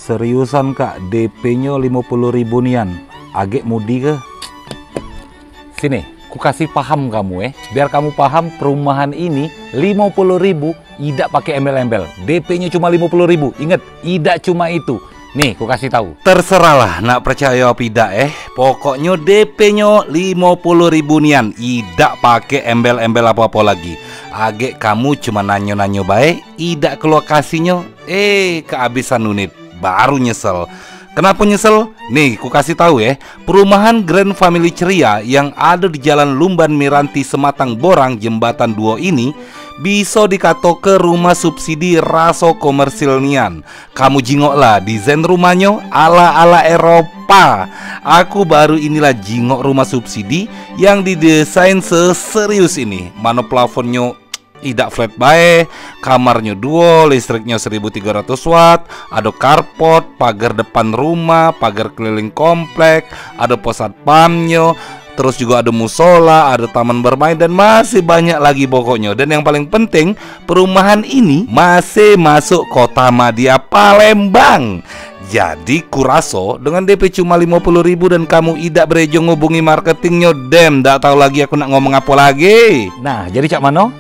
Seriusan kak, DP-nya 50.000 nian. Agak mudi ke? Sini, ku kasih paham kamu biar kamu paham perumahan ini 50.000 tidak pakai embel-embel. DP-nya cuma 50.000. Ingat, tidak cuma itu. Nih, ku kasih tahu. Terserahlah nak percaya apa tidak Pokoknya DP-nya 50.000 nian. Tidak pakai embel-embel apa-apa lagi. Agak kamu cuma nanyo-nanyo baik, tidak ke lokasinya, kehabisan unit. Baru nyesel. Kenapa nyesel? Nih, ku kasih tahu perumahan Grand Family Ceria yang ada di Jalan Lumban Miranti Sematang Borang Jembatan 2 ini bisa dikato ke rumah subsidi raso komersil nian. Kamu jingoklah desain rumahnya ala-ala Eropa. Aku baru inilah jingok rumah subsidi yang didesain seserius ini. Mana plafonnya tidak flat bae, kamarnya duo, listriknya 1300 watt, ada carport, pagar depan rumah, pagar keliling komplek, ada pos satpamnya, terus juga ada musola, ada taman bermain, dan masih banyak lagi pokoknya. Dan yang paling penting, perumahan ini masih masuk kota Madia Palembang. Jadi kuraso dengan DP cuma 50.000 dan kamu tidak berejo ngubungi marketingnya, ndak tahu lagi aku nak ngomong apa lagi. Nah, jadi Cak Mano,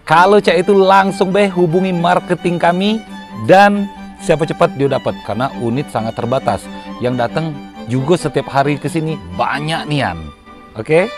kalau Cak itu langsung hubungi marketing kami dan siapa cepat dia dapat, karena unit sangat terbatas. Yang datang juga setiap hari ke sini banyak nian. Oke?